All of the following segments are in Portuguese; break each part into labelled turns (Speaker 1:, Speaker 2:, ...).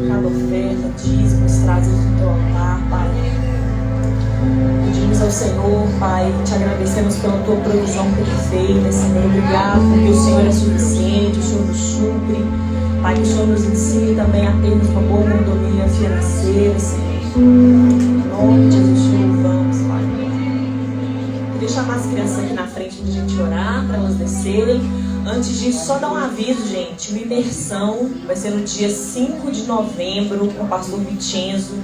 Speaker 1: cada oferta, dízimos trazidos do teu altar, Pai. Pedimos ao Senhor, Pai, te agradecemos pela tua provisão perfeita, Senhor. Obrigado, porque o Senhor é suficiente, o Senhor nos supre. Pai, que o Senhor nos ensine também a termos uma boa mordomia financeira, Senhor. Em nome de Jesus, te louvamos, Pai. Queria chamar as crianças aqui na frente para a gente orar, para elas descerem. Antes disso, só dar um aviso, gente. Uma imersão vai ser no dia 5 de novembro com o pastor Vicenzo.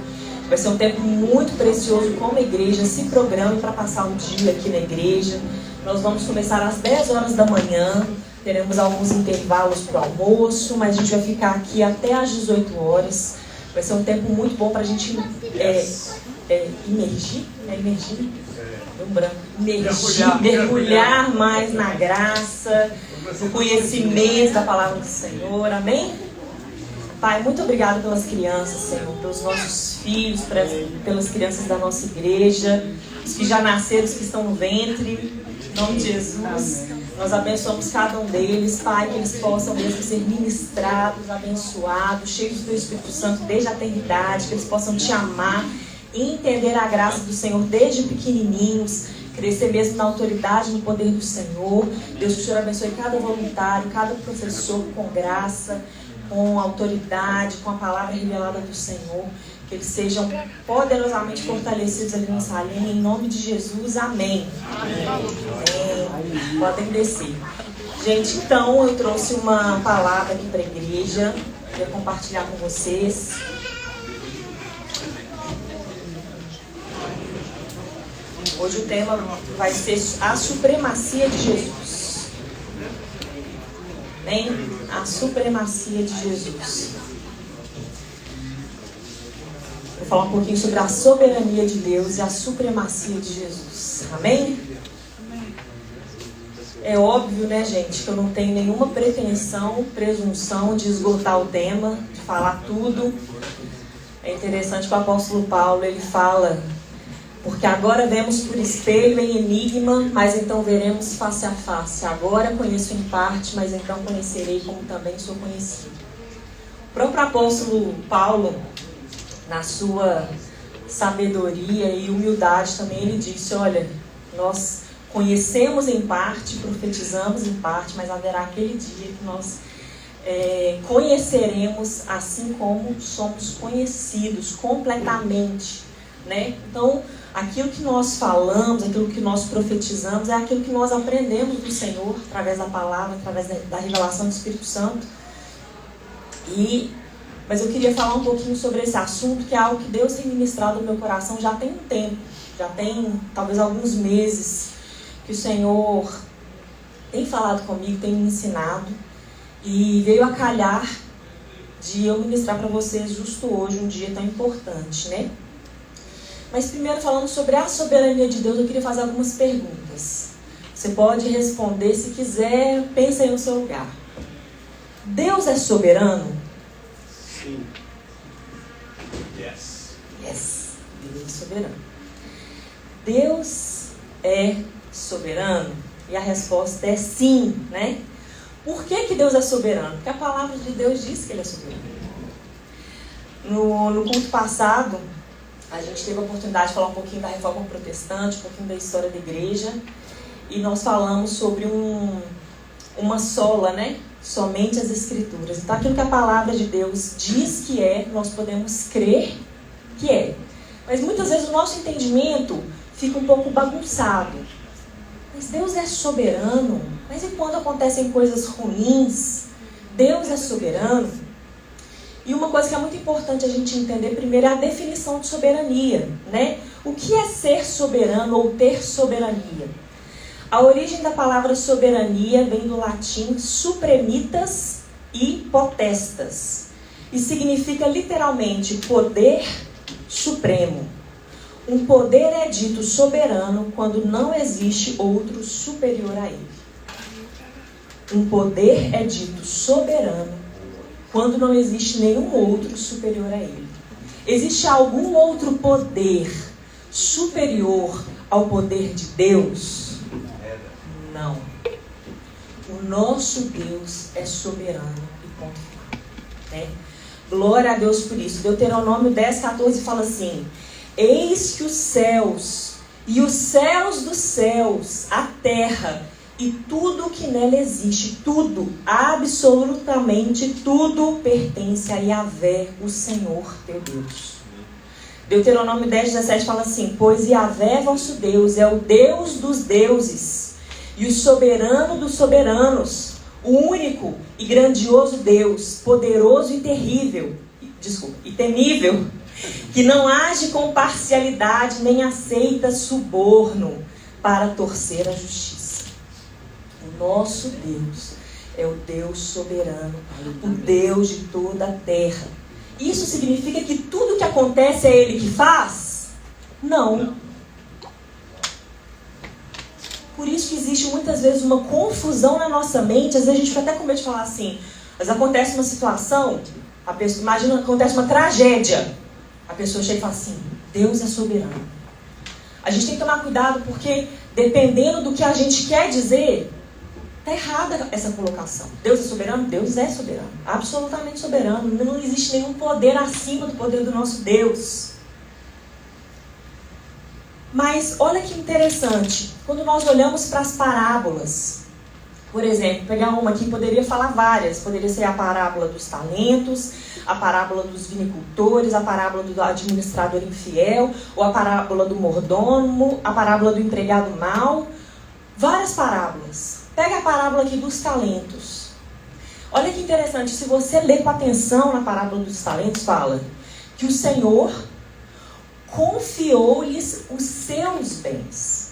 Speaker 1: Vai ser um tempo muito precioso como igreja. Se programe para passar o dia aqui na igreja. Nós vamos começar às 10 horas da manhã. Teremos alguns intervalos para o almoço, mas a gente vai ficar aqui até às 18 horas. Vai ser um tempo muito bom para a gente imergir. Mergulhar mais na graça, no conhecimento da palavra do Senhor. Amém? Pai, muito obrigado pelas crianças, Senhor, pelos nossos filhos, pelas crianças da nossa igreja, os que já nasceram, os que estão no ventre. Em nome de Jesus, nós abençoamos cada um deles, Pai, que eles possam mesmo ser ministrados, abençoados, cheios do Teu Espírito Santo desde a eternidade, que eles possam Te amar e entender a graça do Senhor desde pequenininhos, crescer mesmo na autoridade, no poder do Senhor. Deus, que o Senhor abençoe cada voluntário, cada professor com graça, com autoridade, com a palavra revelada do Senhor. Que eles sejam poderosamente fortalecidos ali no salinho. Em nome de Jesus, amém. Amém. Podem descer. Gente, então eu trouxe uma palavra aqui para a igreja. Queria compartilhar com vocês. Hoje o tema vai ser a supremacia de Jesus. Amém? A supremacia de Jesus. Vou falar um pouquinho sobre a soberania de Deus e a supremacia de Jesus. Amém? É óbvio, né, gente, que eu não tenho nenhuma presunção de esgotar o tema, de falar tudo. É interessante que o apóstolo Paulo, ele fala: porque agora vemos por espelho em enigma, mas então veremos face a face. Agora conheço em parte, mas então conhecerei como também sou conhecido. O próprio apóstolo Paulo, na sua sabedoria e humildade também, ele disse: olha, nós conhecemos em parte, profetizamos em parte, mas haverá aquele dia que nós conheceremos assim como somos conhecidos completamente, né? Então, aquilo que nós falamos, aquilo que nós profetizamos, é aquilo que nós aprendemos do Senhor, através da palavra, através da revelação do Espírito Santo. Mas eu queria falar um pouquinho sobre esse assunto, que é algo que Deus tem ministrado no meu coração já tem um tempo, já tem talvez alguns meses, que o Senhor tem falado comigo, tem me ensinado, e veio a calhar de eu ministrar para vocês justo hoje, um dia tão importante, né? Mas primeiro, falando sobre a soberania de Deus, eu queria fazer algumas perguntas. Você pode responder se quiser, pensa aí no seu lugar. Deus é soberano?
Speaker 2: Sim. Yes.
Speaker 1: Deus é soberano. Deus é soberano? E a resposta é sim, né? Por que Deus é soberano? Porque a palavra de Deus diz que Ele é soberano. No culto passado, a gente teve a oportunidade de falar um pouquinho da Reforma Protestante, um pouquinho da história da igreja. E nós falamos sobre uma sola, né? Somente as Escrituras. Então, aquilo que a palavra de Deus diz que é, nós podemos crer que é. Mas muitas vezes o nosso entendimento fica um pouco bagunçado. Mas Deus é soberano. Mas e quando acontecem coisas ruins? Deus é soberano. E uma coisa que é muito importante a gente entender primeiro é a definição de soberania, né? O que é ser soberano ou ter soberania? A origem da palavra soberania vem do latim supremitas e potestas. E significa literalmente poder supremo. Um poder é dito soberano quando não existe outro superior a ele. Um poder é dito soberano quando não existe nenhum outro superior a ele. Existe algum outro poder superior ao poder de Deus? Não. O nosso Deus é soberano e ponto final, né? Glória a Deus por isso. Deuteronômio 10:14 fala assim: eis que os céus e os céus dos céus, a terra e tudo o que nela existe, tudo, absolutamente tudo, pertence a Yahvé, o Senhor teu Deus. Deuteronômio 10:17 fala assim: pois Yahvé vosso Deus é o Deus dos deuses e o soberano dos soberanos, o único e grandioso Deus, poderoso e temível, que não age com parcialidade nem aceita suborno para torcer a justiça. O nosso Deus é o Deus soberano, o Deus de toda a terra. Isso significa que tudo que acontece é Ele que faz? Não. Por isso que existe muitas vezes uma confusão na nossa mente. Às vezes a gente fica até com medo de falar assim. Mas acontece uma situação, imagina que acontece uma tragédia. A pessoa chega e fala assim: Deus é soberano. A gente tem que tomar cuidado, porque dependendo do que a gente quer dizer, está errada essa colocação. Deus é soberano? Deus é soberano. Absolutamente soberano. Não existe nenhum poder acima do poder do nosso Deus. Mas olha que interessante. Quando nós olhamos para as parábolas, por exemplo, pegar uma aqui, poderia falar várias. Poderia ser a parábola dos talentos, a parábola dos vinicultores, a parábola do administrador infiel, ou a parábola do mordomo, a parábola do empregado mau. Várias parábolas. Pega a parábola aqui dos talentos. Olha que interessante, se você ler com atenção na parábola dos talentos, fala que o Senhor confiou-lhes os seus bens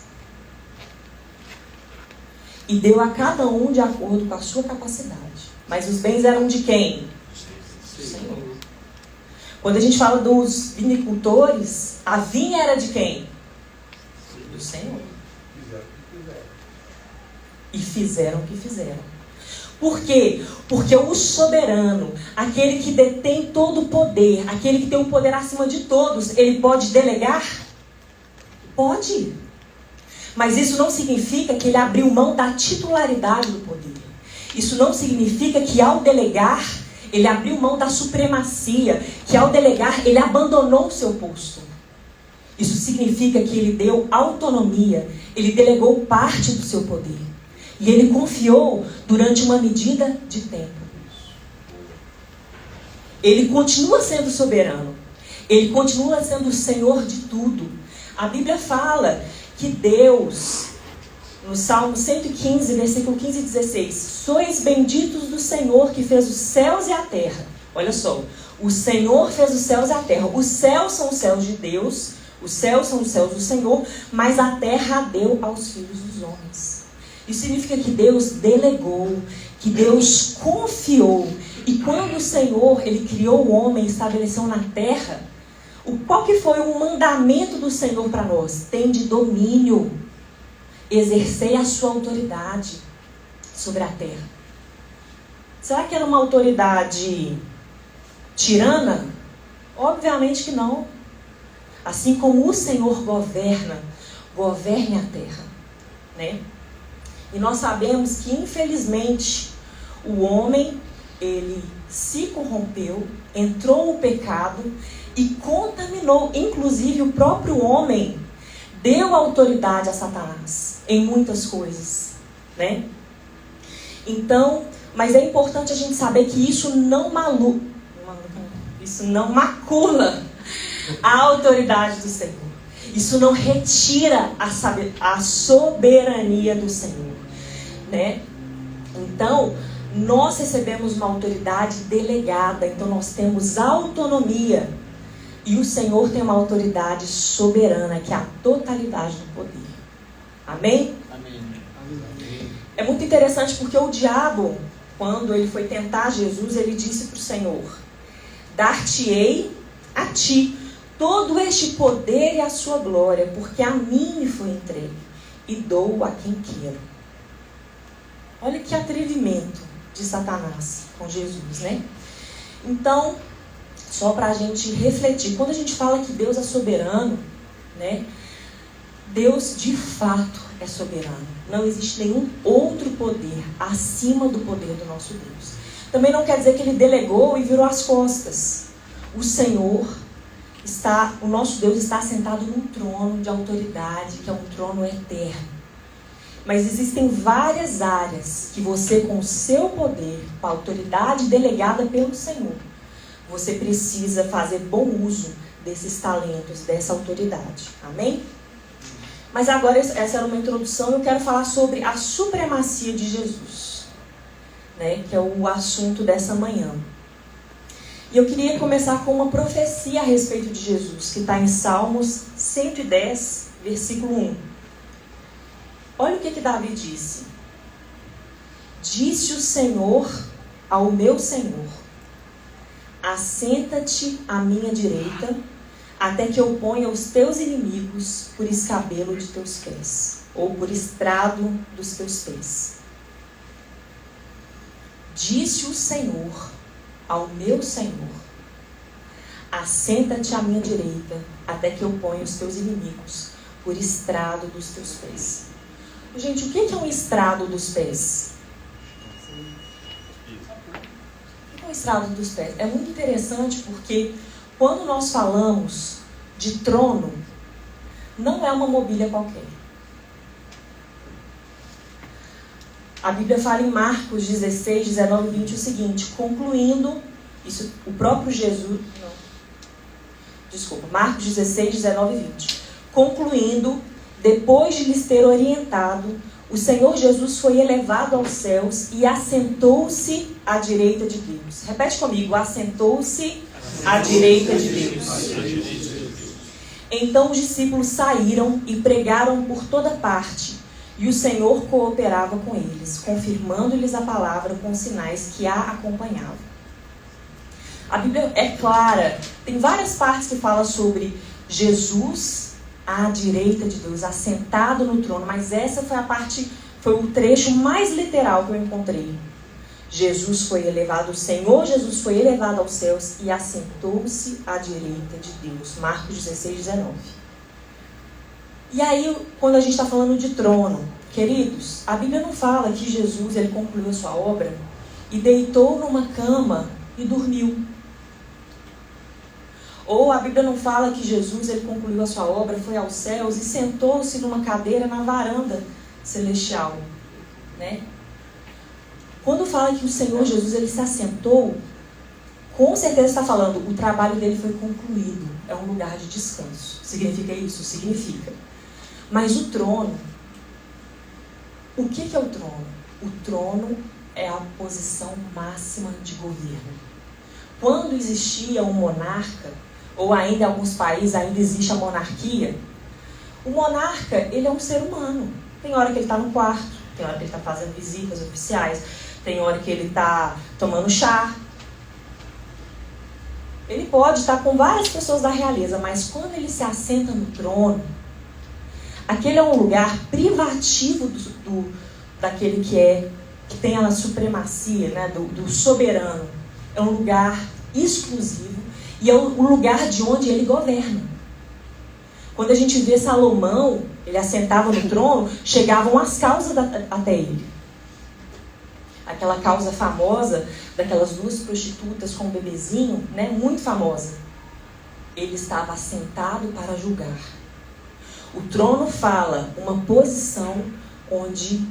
Speaker 1: e deu a cada um de acordo com a sua capacidade. Mas os bens eram de quem? Do Senhor. Quando a gente fala dos vinicultores, a vinha era de quem? Do Senhor. E fizeram o que fizeram. Por quê? Porque o soberano, aquele que detém todo o poder, aquele que tem o poder acima de todos, ele pode delegar? Pode. Mas isso não significa que ele abriu mão da titularidade do poder. Isso não significa que ao delegar, ele abriu mão da supremacia, que ao delegar, ele abandonou o seu posto. Isso significa que ele deu autonomia, ele delegou parte do seu poder. E ele confiou durante uma medida de tempo. Ele continua sendo soberano. Ele continua sendo o Senhor de tudo. A Bíblia fala que Deus, no Salmo 115, versículo 15 e 16, sois benditos do Senhor que fez os céus e a terra. Olha só, o Senhor fez os céus e a terra. Os céus são os céus de Deus, os céus são os céus do Senhor, mas a terra a deu aos filhos dos homens. Isso significa que Deus delegou, que Deus confiou. E quando o Senhor, Ele criou o homem e estabeleceu na terra, qual que foi o mandamento do Senhor para nós? Tende domínio, exercei a sua autoridade sobre a terra. Será que era uma autoridade tirana? Obviamente que não. Assim como o Senhor governa, governe a terra, né? E nós sabemos que, infelizmente, o homem, ele se corrompeu, entrou no pecado e contaminou, inclusive o próprio homem, deu autoridade a Satanás em muitas coisas, né? Então, mas é importante a gente saber que isso não macula a autoridade do Senhor. Isso não retira a soberania do Senhor, né? Então, nós recebemos uma autoridade delegada. Então, nós temos autonomia. E o Senhor tem uma autoridade soberana, que é a totalidade do poder. Amém?
Speaker 2: Amém.
Speaker 1: É muito interessante porque o diabo, quando ele foi tentar Jesus, ele disse para o Senhor: dar-te-ei a ti todo este poder e a sua glória, porque a mim me foi entregue, e dou a quem quero. Olha que atrevimento de Satanás com Jesus, né? Então, só para a gente refletir, quando a gente fala que Deus é soberano, né? Deus de fato é soberano. Não existe nenhum outro poder acima do poder do nosso Deus. também não quer dizer que ele delegou e virou as costas. O Senhor o nosso Deus está sentado num trono de autoridade, que é um trono eterno. Mas existem várias áreas que você, com o seu poder, com a autoridade delegada pelo Senhor, você precisa fazer bom uso desses talentos, dessa autoridade. Amém? Mas agora, essa era uma introdução, eu quero falar sobre a supremacia de Jesus, né, que é o assunto dessa manhã. E eu queria começar com uma profecia a respeito de Jesus, que está em Salmos 110, versículo 1. Olha o que Davi disse. Disse o Senhor ao meu Senhor: assenta-te à minha direita, até que eu ponha os teus inimigos por escabelo de teus pés, ou por estrado dos teus pés. Disse o Senhor ao meu Senhor: assenta-te à minha direita, até que eu ponha os teus inimigos por estrado dos teus pés. Gente, o que é um estrado dos pés? O que é um estrado dos pés? É muito interessante porque quando nós falamos de trono, não é uma mobília qualquer. A Bíblia fala em Marcos 16, 19 e 20 o seguinte, concluindo, isso o próprio Jesus, Marcos 16, 19 e 20. Concluindo, depois de lhes ter orientado, o Senhor Jesus foi elevado aos céus e assentou-se à direita de Deus. Repete comigo, assentou-se à direita de Deus. Então os discípulos saíram e pregaram por toda parte, e o Senhor cooperava com eles, confirmando-lhes a palavra com sinais que a acompanhavam. A Bíblia é clara, tem várias partes que falam sobre Jesus à direita de Deus, assentado no trono, mas essa foi o trecho mais literal que eu encontrei. Jesus foi elevado, o Senhor Jesus foi elevado aos céus e assentou-se à direita de Deus. Marcos 16, 19. E aí, quando a gente está falando de trono, queridos, a Bíblia não fala que Jesus ele concluiu a sua obra e deitou numa cama e dormiu. Ou a Bíblia não fala que Jesus ele concluiu a sua obra, foi aos céus e sentou-se numa cadeira na varanda celestial, né? Quando fala que o Senhor Jesus ele se assentou, com certeza está falando, o trabalho dele foi concluído, é um lugar de descanso. Significa isso? Significa. Mas o trono, o que é o trono? O trono é a posição máxima de governo. Quando existia um monarca, ou ainda em alguns países ainda existe a monarquia, o monarca, ele é um ser humano. Tem hora que ele está no quarto, tem hora que ele está fazendo visitas oficiais, tem hora que ele está tomando chá. Ele pode estar com várias pessoas da realeza, mas quando ele se assenta no trono, aquele é um lugar privativo daquele que tem a supremacia, né, do soberano. É um lugar exclusivo e é o lugar de onde ele governa. Quando a gente vê Salomão, ele assentava no trono, chegavam as causas até ele. Aquela causa famosa daquelas duas prostitutas com um bebezinho, né, muito famosa. Ele estava assentado para julgar. O trono fala uma posição onde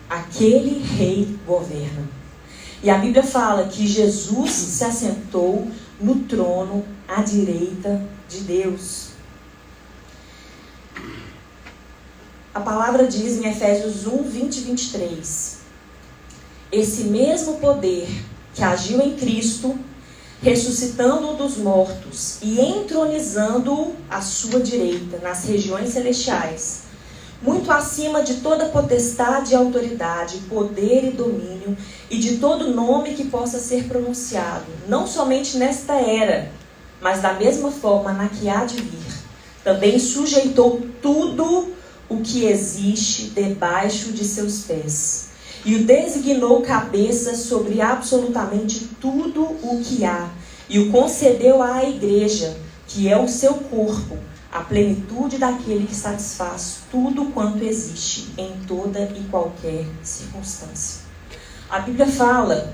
Speaker 1: aquele rei governa. E a Bíblia fala que Jesus se assentou no trono à direita de Deus. A palavra diz em Efésios 1, 20 e 23. Esse mesmo poder que agiu em Cristo, ressuscitando-o dos mortos e entronizando-o à sua direita, nas regiões celestiais, muito acima de toda potestade e autoridade, poder e domínio, e de todo nome que possa ser pronunciado, não somente nesta era, mas da mesma forma na que há de vir. Também sujeitou tudo o que existe debaixo de seus pés, e o designou cabeça sobre absolutamente tudo o que há, e o concedeu à igreja, que é o seu corpo, a plenitude daquele que satisfaz tudo quanto existe, em toda e qualquer circunstância. A Bíblia fala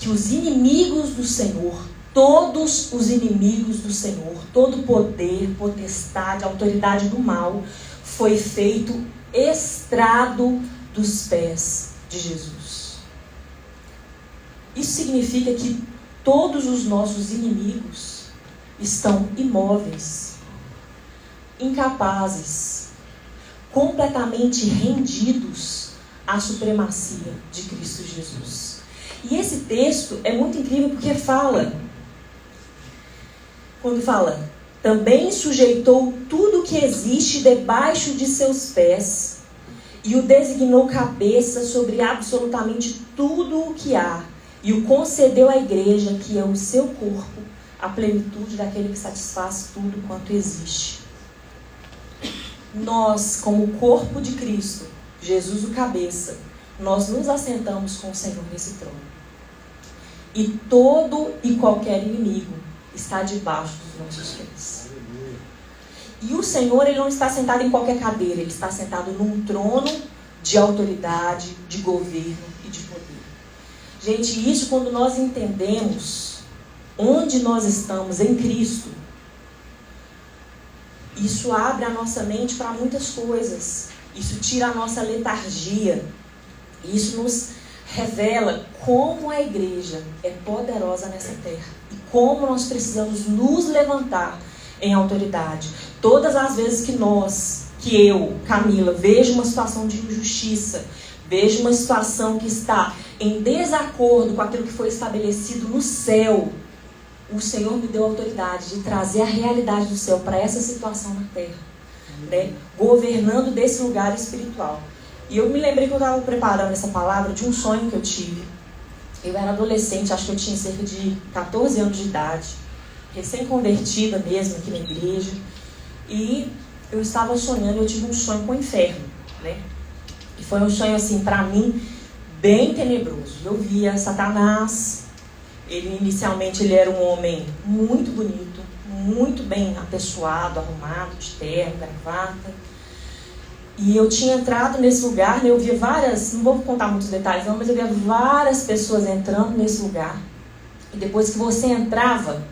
Speaker 1: que os inimigos do Senhor, todos os inimigos do Senhor, todo poder, potestade, autoridade do mal, foi feito estrado dos pés de Jesus. Isso significa que todos os nossos inimigos estão imóveis, incapazes, completamente rendidos à supremacia de Cristo Jesus. E esse texto é muito incrível porque quando fala, também sujeitou tudo que existe debaixo de seus pés e o designou cabeça sobre absolutamente tudo o que há e o concedeu à igreja, que é o seu corpo, a plenitude daquele que satisfaz tudo quanto existe. Nós, como corpo de Cristo, Jesus o cabeça, nós nos assentamos com o Senhor nesse trono. E todo e qualquer inimigo está debaixo dos nossos pés. E o Senhor, ele não está sentado em qualquer cadeira, ele está sentado num trono de autoridade, de governo e de poder. Gente, isso quando nós entendemos onde nós estamos em Cristo, isso abre a nossa mente para muitas coisas. Isso tira a nossa letargia. Isso nos revela como a igreja é poderosa nessa terra. E como nós precisamos nos levantar em autoridade. Todas as vezes que eu, Camila, vejo uma situação de injustiça, vejo uma situação que está em desacordo com aquilo que foi estabelecido no céu, o Senhor me deu a autoridade de trazer a realidade do céu para essa situação na terra, né? Governando desse lugar espiritual. E eu me lembrei que eu estava preparando essa palavra de um sonho que eu tive. Eu era adolescente, acho que eu tinha cerca de 14 anos de idade, recém-convertida mesmo aqui na igreja. E eu estava sonhando, eu tive um sonho com o inferno, né? E foi um sonho, assim, para mim, bem tenebroso. Eu via Satanás. Inicialmente ele era um homem muito bonito, muito bem apessoado, arrumado, de terno, gravata. E eu tinha entrado nesse lugar, né? Eu via várias, não vou contar muitos detalhes não, mas eu via várias pessoas entrando nesse lugar. E depois que você entrava,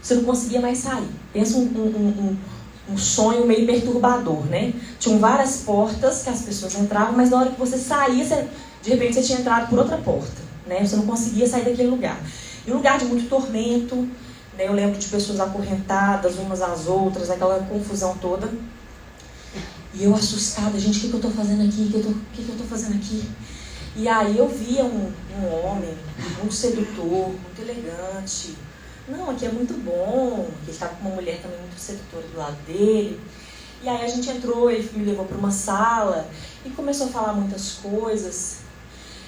Speaker 1: você não conseguia mais sair. Pensa um sonho meio perturbador, né? Tinham várias portas que as pessoas entravam, mas na hora que você saía, de repente você tinha entrado por outra porta, né? Você não conseguia sair daquele lugar. E um lugar de muito tormento, né? Eu lembro de pessoas acorrentadas umas às outras, aquela confusão toda. E eu assustada, gente, o que eu estou fazendo aqui? O que eu estou fazendo aqui? E aí eu via um homem muito sedutor, muito elegante. Não, aqui é muito bom. Ele estava com uma mulher também muito sedutora do lado dele. E aí a gente entrou, ele me levou para uma sala e começou a falar muitas coisas.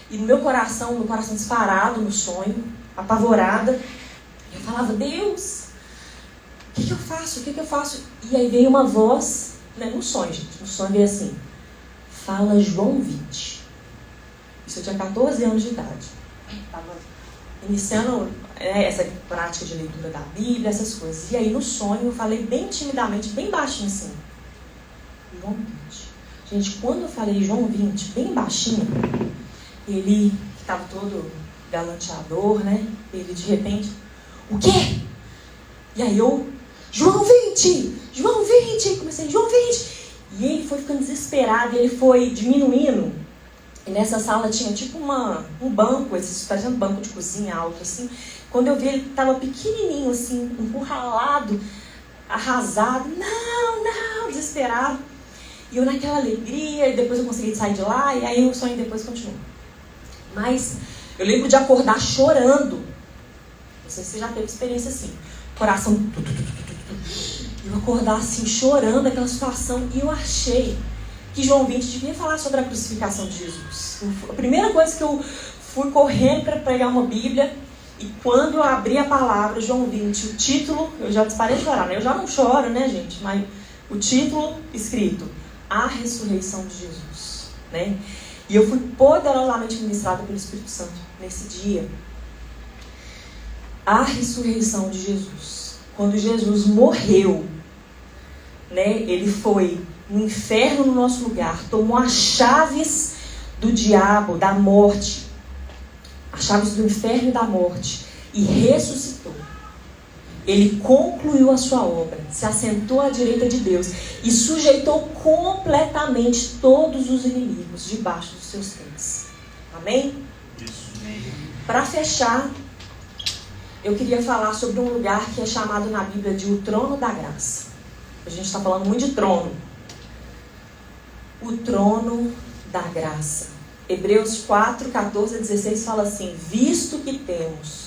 Speaker 1: E no meu coração disparado no sonho, apavorada, eu falava, Deus, o que eu faço? O que eu faço? E aí veio uma voz, né, no sonho, gente. No sonho veio assim, fala João 20. Isso eu tinha 14 anos de idade. Estava iniciando essa prática de leitura da Bíblia, essas coisas. E aí no sonho eu falei bem timidamente, bem baixinho assim, João 20. Gente, quando eu falei João 20, bem baixinho, ele, que estava todo galanteador, né? Ele de repente, o quê? E aí eu, João 20! João 20! Comecei, João 20! E ele foi ficando desesperado, ele foi diminuindo. E nessa sala tinha tipo um banco, parecendo um banco de cozinha alto, assim. Quando eu vi, ele estava pequenininho, assim, encurralado, arrasado. Não, desesperado. E eu naquela alegria, e depois eu consegui sair de lá, e aí o sonho depois continuou. Mas eu lembro de acordar chorando. Não sei se você já teve experiência assim. Coração... Eu acordar assim, chorando aquela situação. E eu achei que João 20 devia falar sobre a crucificação de Jesus. A primeira coisa que eu fui correndo para pegar uma Bíblia, e quando eu abri a palavra, João 20, o título, eu já disparei de chorar, né? Eu já não choro, né, gente? Mas o título escrito, A Ressurreição de Jesus, né? E eu fui poderosamente ministrada pelo Espírito Santo nesse dia. A ressurreição de Jesus. Quando Jesus morreu, né, ele foi no inferno no nosso lugar, tomou as chaves do diabo, da morte. as chaves do inferno e da morte, e ressuscitou. Ele concluiu a sua obra, se assentou à direita de Deus e sujeitou completamente todos os inimigos debaixo dos seus pés. Amém? Para fechar, eu queria falar sobre um lugar que é chamado na Bíblia de o trono da graça. A gente está falando muito de trono. O trono da graça. Hebreus 4, 14 a 16 fala assim: visto que temos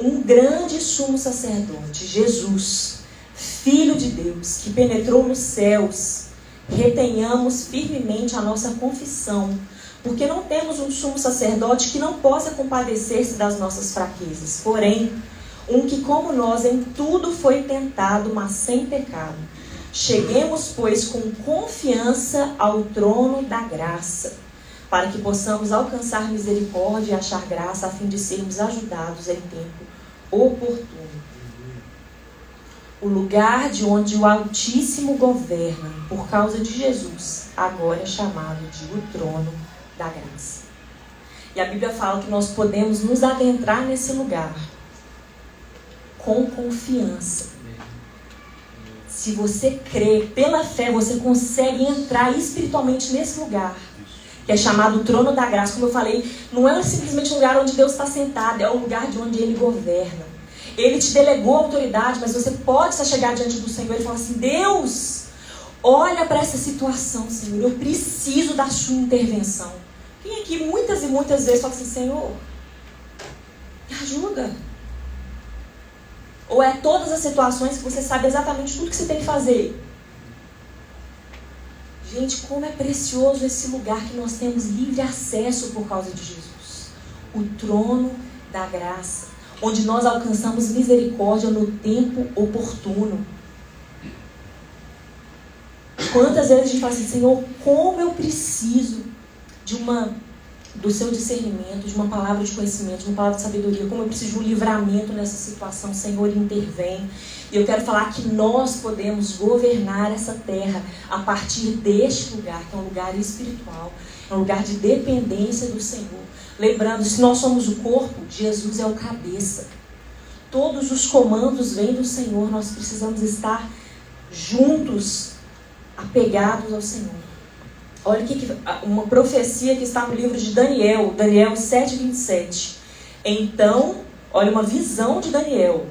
Speaker 1: um grande sumo sacerdote, Jesus, Filho de Deus, que penetrou nos céus, retenhamos firmemente a nossa confissão, porque não temos um sumo sacerdote que não possa compadecer-se das nossas fraquezas, porém, um que como nós em tudo foi tentado, mas sem pecado. Cheguemos, pois, com confiança ao trono da graça, para que possamos alcançar misericórdia e achar graça, a fim de sermos ajudados em tempo oportuno. O lugar de onde o Altíssimo governa, por causa de Jesus, agora é chamado de o trono da graça. E a Bíblia fala que nós podemos nos adentrar nesse lugar com confiança. Se você crê, pela fé, você consegue entrar espiritualmente nesse lugar, que é chamado trono da graça. Como eu falei, não é simplesmente um lugar onde Deus está sentado, é o lugar de onde Ele governa. Ele te delegou a autoridade, mas você pode chegar diante do Senhor e falar assim: Deus, olha para essa situação, Senhor, eu preciso da sua intervenção. Quem aqui muitas e muitas vezes fala assim: Senhor, me ajuda. Ou é todas as situações que você sabe exatamente tudo que você tem que fazer. Gente, como é precioso esse lugar que nós temos livre acesso por causa de Jesus. O trono da graça, onde nós alcançamos misericórdia no tempo oportuno. Quantas vezes a gente fala assim: Senhor, como eu preciso do seu discernimento, de uma palavra de conhecimento, de uma palavra de sabedoria, como eu preciso de um livramento nessa situação. Senhor, intervém. E eu quero falar que nós podemos governar essa terra a partir deste lugar, que é um lugar espiritual, é um lugar de dependência do Senhor. Lembrando, se nós somos o corpo, Jesus é o cabeça. Todos os comandos vêm do Senhor, nós precisamos estar juntos, apegados ao Senhor. Olha uma profecia que está no livro de Daniel 7:27. Então, olha uma visão de Daniel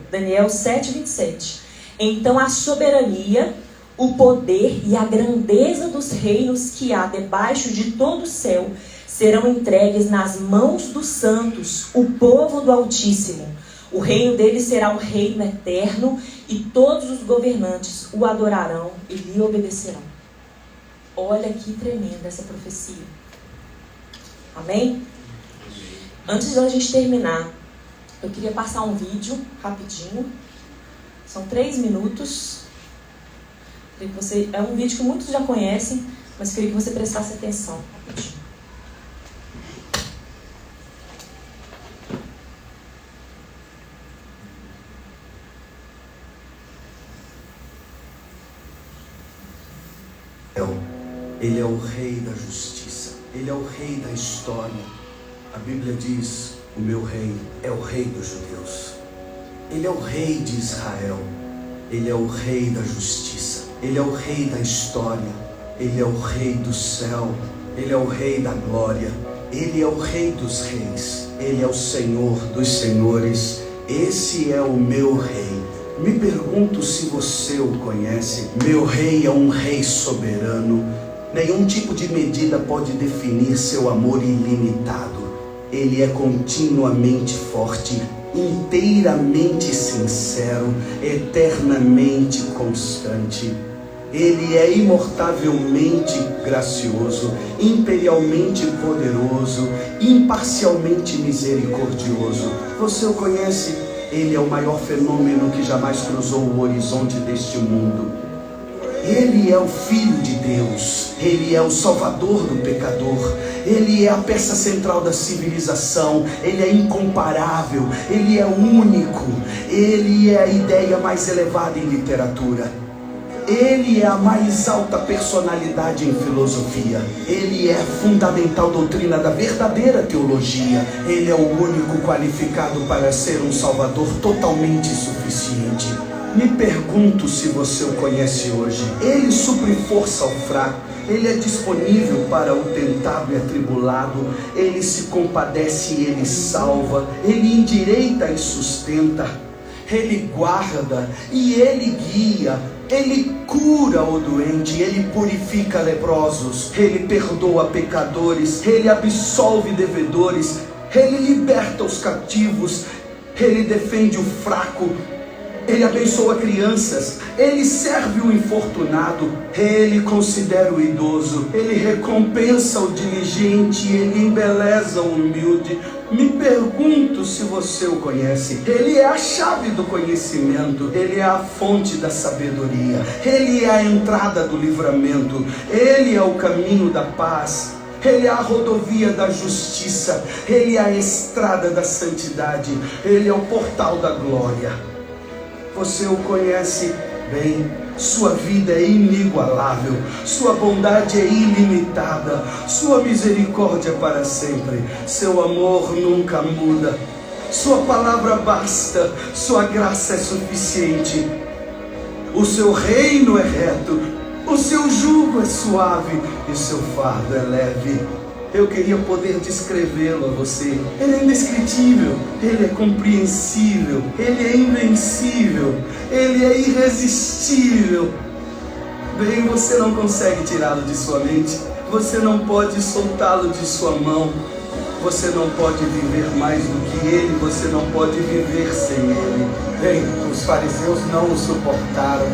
Speaker 1: 7:27. Então a soberania, o poder e a grandeza dos reinos que há debaixo de todo o céu serão entregues nas mãos dos santos, o povo do Altíssimo. O reino dele será um reino eterno e todos os governantes o adorarão e lhe obedecerão. Olha que tremenda essa profecia. Amém? Antes de a gente terminar, eu queria passar um vídeo rapidinho. São 3 minutos. É um vídeo que muitos já conhecem, mas queria que você prestasse atenção. Rapidinho.
Speaker 2: Ele é o rei da justiça. Ele é o rei da história. A Bíblia diz: o meu rei é o rei dos judeus. Ele é o rei de Israel. Ele é o rei da justiça. Ele é o rei da história. Ele é o rei do céu. Ele é o rei da glória. Ele é o rei dos reis. Ele é o Senhor dos senhores. Esse é o meu rei. Me pergunto se você o conhece. Meu rei é um rei soberano. Nenhum tipo de medida pode definir seu amor ilimitado. Ele é continuamente forte, inteiramente sincero, eternamente constante. Ele é imortavelmente gracioso, imperialmente poderoso, imparcialmente misericordioso. Você o conhece? Ele é o maior fenômeno que jamais cruzou o horizonte deste mundo. Ele é o Filho de Deus. Ele é o Salvador do pecador. Ele é a peça central da civilização. Ele é incomparável. Ele é único. Ele é a ideia mais elevada em literatura. Ele é a mais alta personalidade em filosofia. Ele é fundamental doutrina da verdadeira teologia. Ele é o único qualificado para ser um Salvador totalmente suficiente. Me pergunto se você o conhece hoje. Ele supre força ao fraco. Ele é disponível para o tentado e atribulado. Ele se compadece e ele salva. Ele endireita e sustenta. Ele guarda e ele guia. Ele cura o doente, ele purifica leprosos, ele perdoa pecadores, ele absolve devedores, ele liberta os cativos, ele defende o fraco, ele abençoa crianças, ele serve o infortunado, ele considera o idoso, ele recompensa o diligente, ele embeleza o humilde. Me pergunto se você o conhece. Ele é a chave do conhecimento, ele é a fonte da sabedoria, ele é a entrada do livramento, ele é o caminho da paz, ele é a rodovia da justiça, ele é a estrada da santidade, ele é o portal da glória. Você o conhece bem, sua vida é inigualável, sua bondade é ilimitada, sua misericórdia para sempre, seu amor nunca muda, sua palavra basta, sua graça é suficiente, o seu reino é reto, o seu jugo é suave e o seu fardo é leve. Eu queria poder descrevê-lo a você. Ele é indescritível, ele é compreensível, ele é invencível, ele é irresistível. Bem, você não consegue tirá-lo de sua mente, você não pode soltá-lo de sua mão, você não pode viver mais do que ele, você não pode viver sem ele. Bem, os fariseus não o suportaram,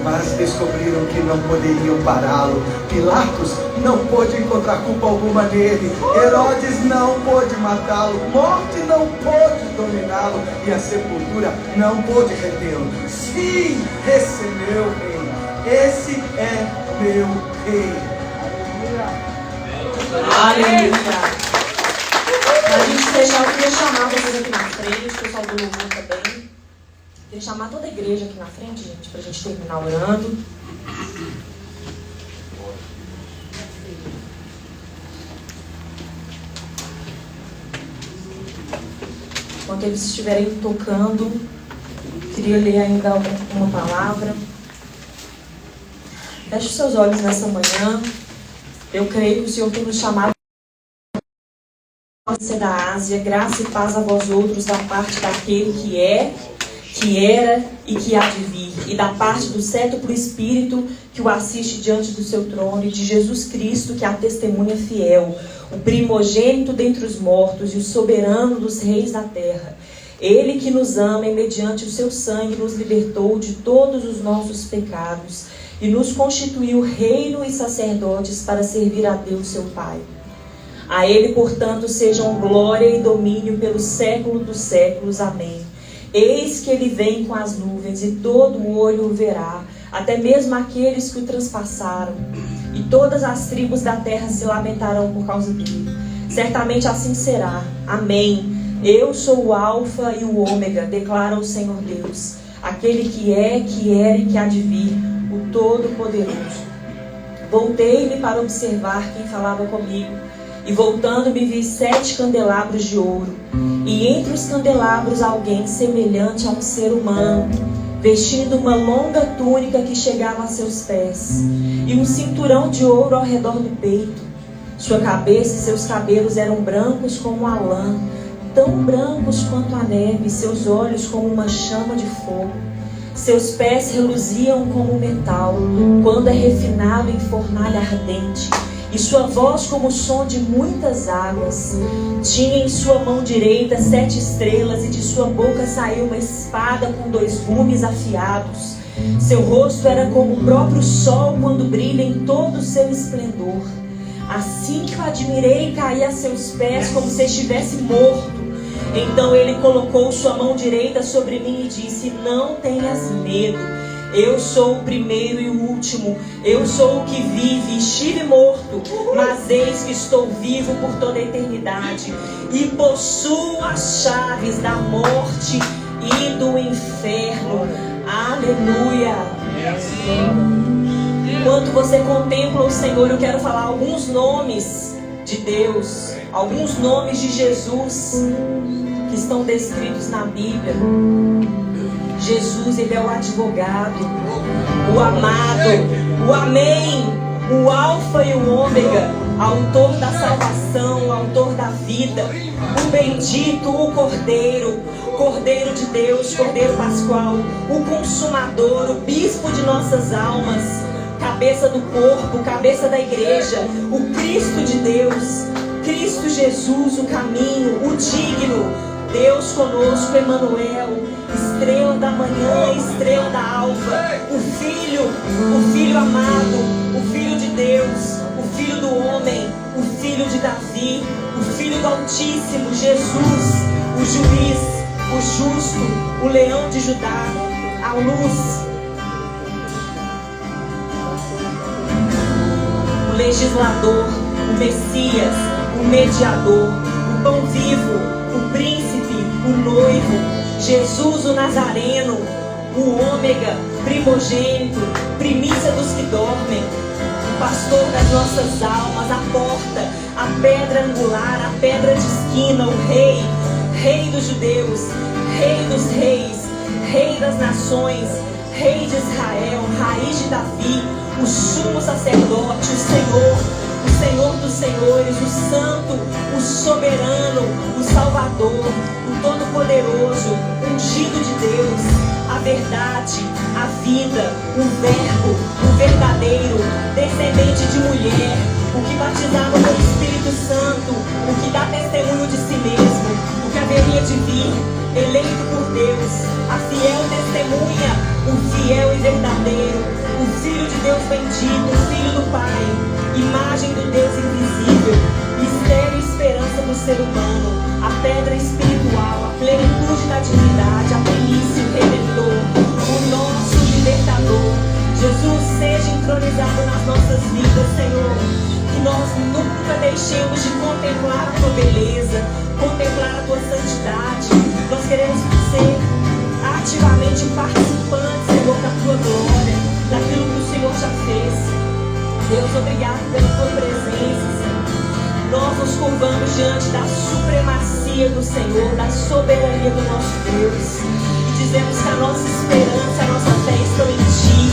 Speaker 2: mas descobriram que não poderiam pará-lo. Pilatos não pôde encontrar culpa alguma nele. Herodes não pôde matá-lo. Morte não pôde dominá-lo. E a sepultura não pôde retê-lo. Sim, esse é meu rei. Esse é meu rei.
Speaker 1: Aleluia. Para a gente fechar, eu queria chamar vocês aqui na frente, o pessoal do louvor também. Queria chamar toda a igreja aqui na frente, gente, para a gente terminar orando. Enquanto eles estiverem tocando, queria ler ainda uma palavra. Feche os seus olhos nessa manhã. Eu creio que o Senhor tem nos chamado da Ásia, graça e paz a vós outros da parte daquele que é, que era e que há de vir, e da parte do sétuplo Espírito que o assiste diante do seu trono, e de Jesus Cristo, que é a testemunha fiel, o primogênito dentre os mortos e o soberano dos reis da terra. Ele que nos ama e mediante o seu sangue nos libertou de todos os nossos pecados e nos constituiu reino e sacerdotes para servir a Deus seu Pai. A ele, portanto, sejam glória e domínio pelo século dos séculos. Amém. Eis que ele vem com as nuvens, e todo o olho o verá, até mesmo aqueles que o transpassaram, e todas as tribos da terra se lamentarão por causa dele. Certamente assim será. Amém. Eu sou o Alfa e o Ômega, declara o Senhor Deus, aquele que é, que era e que há de vir, o Todo-Poderoso. Voltei-me para observar quem falava comigo, e voltando-me vi 7 candelabros de ouro, e entre os candelabros alguém semelhante a um ser humano, vestindo uma longa túnica que chegava a seus pés, e um cinturão de ouro ao redor do peito. Sua cabeça e seus cabelos eram brancos como a lã, tão brancos quanto a neve, seus olhos como uma chama de fogo. Seus pés reluziam como metal, quando é refinado em fornalha ardente, e sua voz como o som de muitas águas. Tinha em sua mão direita 7 estrelas, e de sua boca saiu uma espada com 2 gumes afiados. Seu rosto era como o próprio sol quando brilha em todo o seu esplendor. Assim que o admirei, caí a seus pés como se estivesse morto. Então ele colocou sua mão direita sobre mim e disse: não tenhas medo, eu sou o primeiro e o último, eu sou o que vive. Estive morto, mas eis que estou vivo por toda a eternidade, e possuo as chaves da morte e do inferno. Aleluia. Enquanto você contempla o Senhor, eu quero falar alguns nomes de Deus, alguns nomes de Jesus que estão descritos na Bíblia. Jesus, ele é o advogado, o amado, o amém, o alfa e o ômega, autor da salvação, autor da vida, o bendito, o cordeiro, cordeiro de Deus, cordeiro pascual, o consumador, o bispo de nossas almas, cabeça do corpo, cabeça da igreja, o Cristo de Deus, Cristo Jesus, o caminho, o digno, Deus conosco, Emanuel, estrela da manhã, estrela da alva, o Filho amado, o Filho de Deus, o Filho do homem, o Filho de Davi, o Filho do Altíssimo, Jesus, o juiz, o justo, o leão de Judá, a luz, o legislador, o Messias, o mediador, o pão vivo, o príncipe, o noivo, Jesus o Nazareno, o ômega, primogênito, primícia dos que dormem, o pastor das nossas almas, a porta, a pedra angular, a pedra de esquina, o rei, rei dos judeus, rei dos reis, rei das nações, rei de Israel, raiz de Davi, o sumo sacerdote, o Senhor dos senhores, o santo, o soberano, o salvador, o todo-poderoso, ungido de Deus, a verdade, a vida, o verbo, o verdadeiro, descendente de mulher, o que batizava com o Espírito Santo, o que dá testemunho de si mesmo, o que haveria de vir, eleito por Deus, a fiel testemunha, o fiel e verdadeiro, o Filho de Deus bendito, o Filho do Pai, imagem do Deus invisível, mistério e esperança do ser humano, a pedra espiritual, a plenitude da divindade, a primícia, o Redentor, o nosso libertador. Jesus, seja entronizado nas nossas vidas, Senhor, que nós nunca deixemos de contemplar a tua beleza, contemplar a tua santidade. Nós queremos ser ativamente participantes, Senhor, da tua glória, daquilo que o Senhor já fez. Deus, obrigado pela tua presença, Senhor. Nós nos curvamos diante da supremacia do Senhor, da soberania do nosso Deus, e dizemos que a nossa esperança, a nossa fé estão em Ti.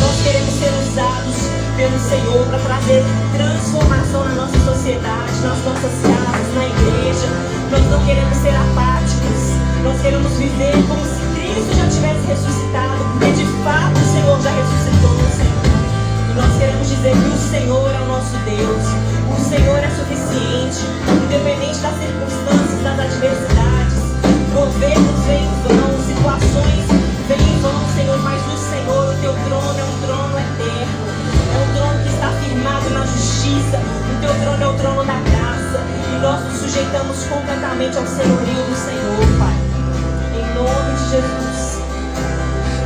Speaker 1: Nós queremos ser usados pelo Senhor para trazer transformação na nossa sociedade, nas nossas casas, na igreja. Nós não queremos ser apáticos, nós queremos viver como se Cristo já tivesse ressuscitado, porque de fato o Senhor já ressuscitou, Senhor. E nós queremos dizer que o Senhor é o nosso Deus, o Senhor é suficiente, independente das circunstâncias, das adversidades. Governos vêm em vão, situações vêm em vão, Senhor, mas o Senhor, o teu trono é um trono eterno, é um trono que está firmado na justiça, o teu trono é o trono da graça, e nós nos sujeitamos completamente ao senhorio do Senhor, Pai. Em nome de Jesus.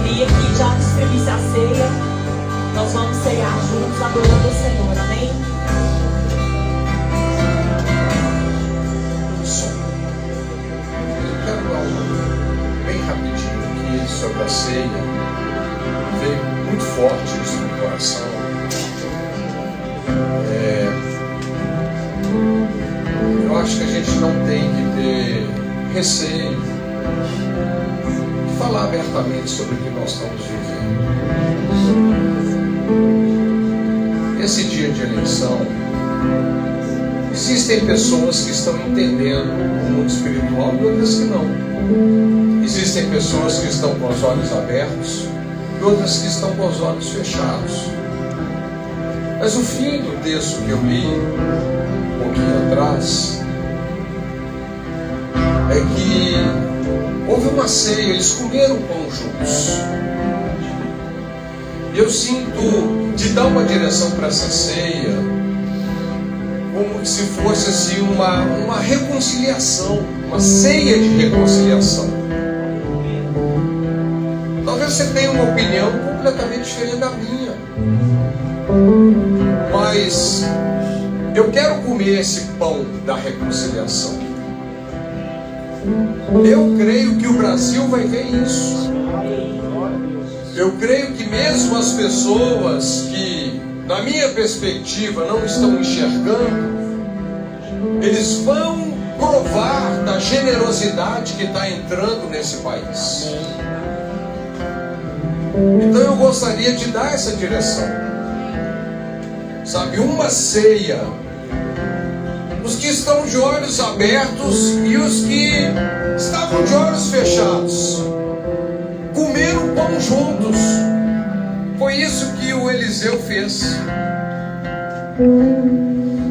Speaker 1: Queria que já distribuísse a ceia, nós vamos ceiar juntos, adorando o Senhor, amém?
Speaker 3: Eu quero dar bem rapidinho aqui sobre a ceia. Veio muito forte isso no coração. Eu acho que a gente não tem que ter receio de falar abertamente sobre o que nós estamos vivendo. Esse dia de eleição, existem pessoas que estão entendendo o mundo espiritual e outras que não. Existem pessoas que estão com os olhos abertos e outras que estão com os olhos fechados. Mas o fim do texto que eu li um pouquinho atrás é que houve uma ceia, eles comeram pão juntos. E eu sinto de dar uma direção para essa ceia como se fosse assim uma reconciliação, uma ceia de reconciliação. Talvez você tenha uma opinião completamente diferente da minha, mas eu quero comer esse pão da reconciliação. Eu creio que o Brasil vai ver isso. eu creio que mesmo as pessoas que, na minha perspectiva, não estão enxergando, eles vão provar da generosidade que está entrando nesse país. Então eu gostaria de dar essa direção. Sabe, uma ceia. Os que estão de olhos abertos e os que estavam de olhos fechados comeram pão juntos. Foi isso que o Eliseu fez.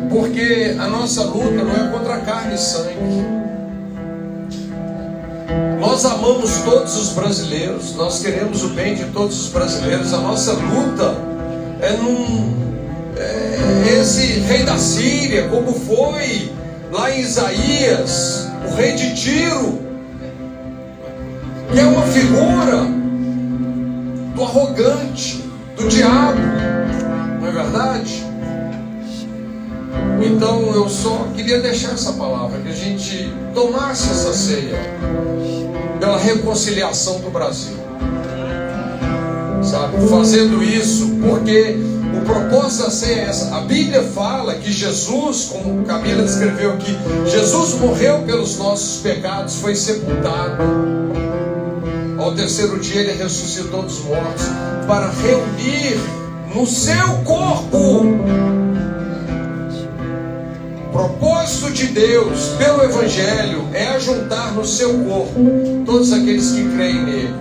Speaker 3: Porque a nossa luta não é contra carne e sangue. Nós amamos todos os brasileiros, nós queremos o bem de todos os brasileiros. A nossa luta é esse rei da Síria, como foi lá em Isaías, o rei de Tiro, que é uma figura do arrogante, do diabo, não é verdade? Então eu só queria deixar essa palavra, que a gente tomasse essa ceia pela reconciliação do Brasil, sabe? Fazendo isso porque o propósito da ceia é essa. A Bíblia fala que Jesus, como Camila descreveu aqui, Jesus morreu pelos nossos pecados, foi sepultado. Ao terceiro dia ele ressuscitou dos mortos para reunir no seu corpo. O propósito de Deus pelo Evangelho é ajuntar no seu corpo todos aqueles que creem nele.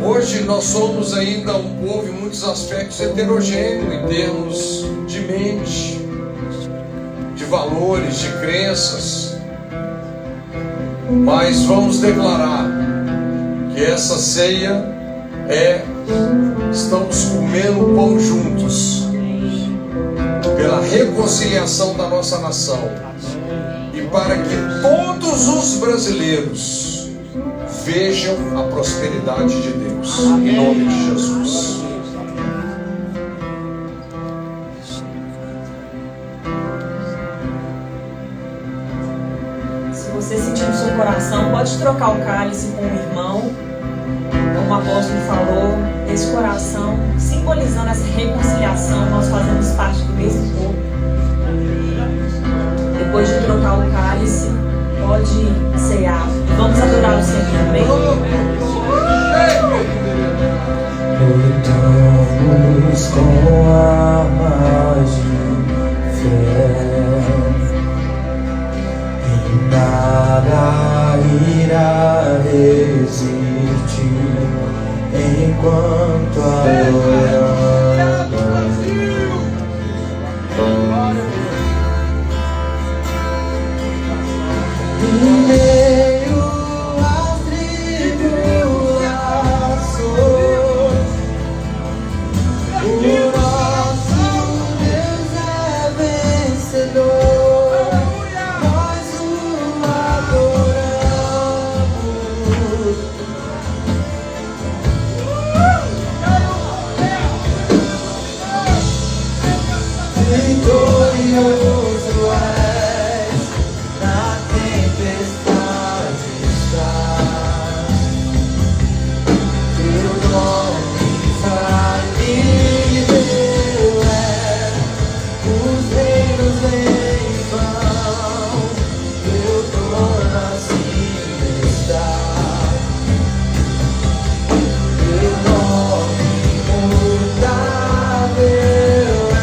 Speaker 3: Hoje nós somos ainda um povo em muitos aspectos heterogêneo em termos de mente, de valores, de crenças. Mas vamos declarar que essa ceia estamos comendo pão juntos, pela reconciliação da nossa nação e para que todos os brasileiros vejam a prosperidade de Deus, em nome de Jesus.
Speaker 1: Se você sentir no seu coração, pode trocar o cálice com o irmão, como o apóstolo falou, esse coração, simbolizando essa reconciliação. Nós fazemos parte do mesmo corpo. Depois de trocar o cálice, pode cear. Vamos adorar o Senhor também.
Speaker 4: Lutamos com armas de fé, e nada irá resistir enquanto adoramos. Em meio às tribulações, o nosso Deus é vencedor. Nós o adoramos. Vitorioso és, na tempestade estás. Teu nome infalível é, os reinos em vão, teu trono acima está. Teu nome imutável é.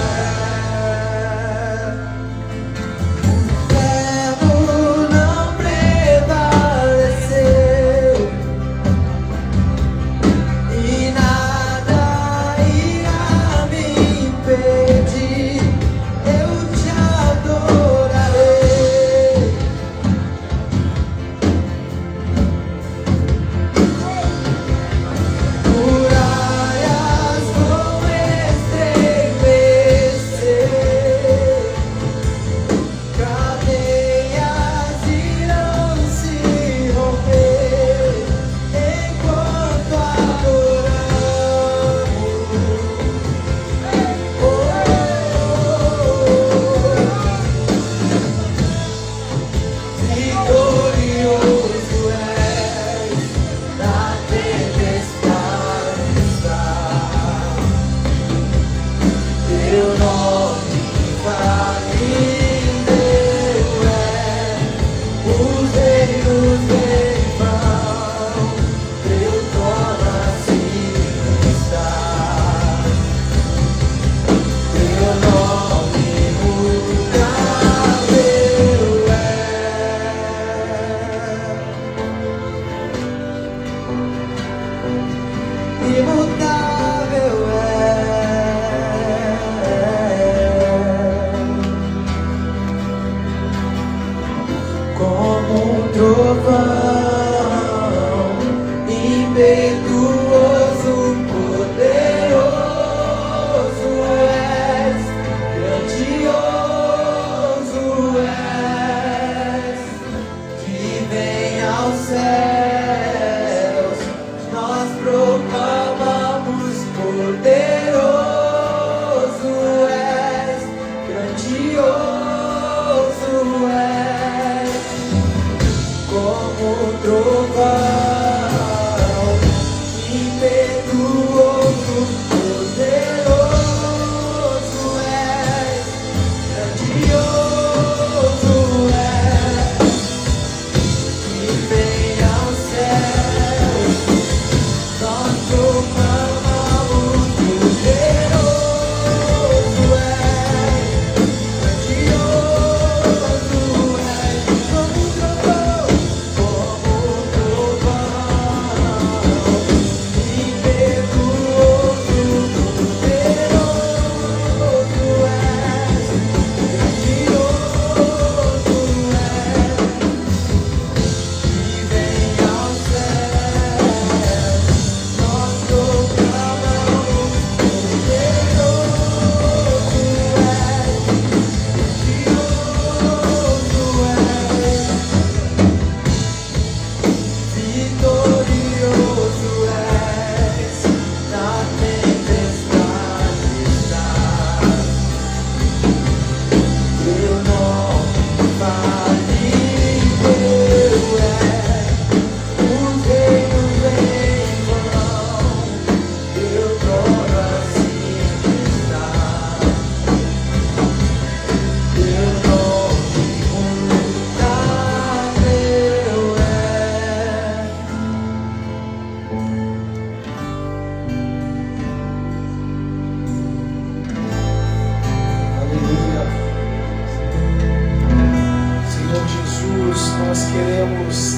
Speaker 5: nós queremos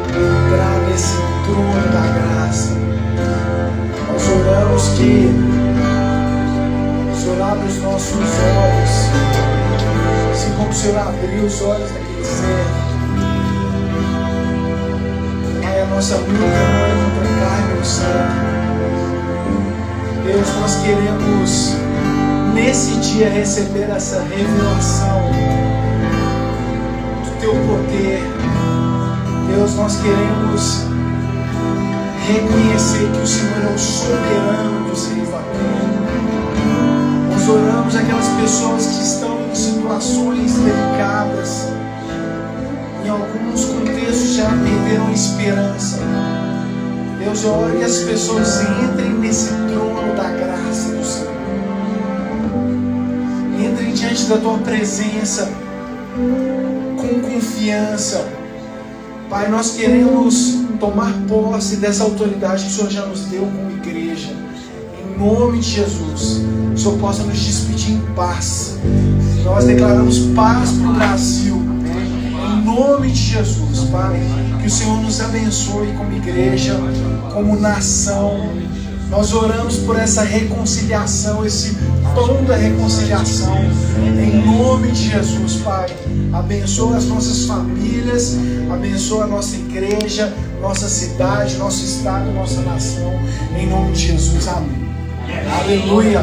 Speaker 5: entrar nesse trono da graça. Nós oramos que o Senhor abra os nossos olhos, assim como o Senhor abriu os olhos daquele servo. Pai, a nossa luta não é contra carne ou sangue. Deus, nós queremos nesse dia receber essa revelação do Teu poder. Deus, nós queremos reconhecer que o Senhor é o soberano dos reis da terra. Nós oramos aquelas pessoas que estão em situações delicadas, em alguns contextos já perderam a esperança. Deus, eu oro que as pessoas entrem nesse trono da graça do Senhor. Entrem diante da Tua presença com confiança. Pai, nós queremos tomar posse dessa autoridade que o Senhor já nos deu como igreja. Em nome de Jesus, que o Senhor possa nos despedir em paz. Nós declaramos paz para o Brasil. Em nome de Jesus, Pai, que o Senhor nos abençoe como igreja, como nação. Nós oramos por essa reconciliação, esse pão da reconciliação. Em nome de Jesus, Pai, abençoa as nossas famílias, abençoa a nossa igreja, nossa cidade, nosso estado, nossa nação. Em nome de Jesus, amém. Aleluia.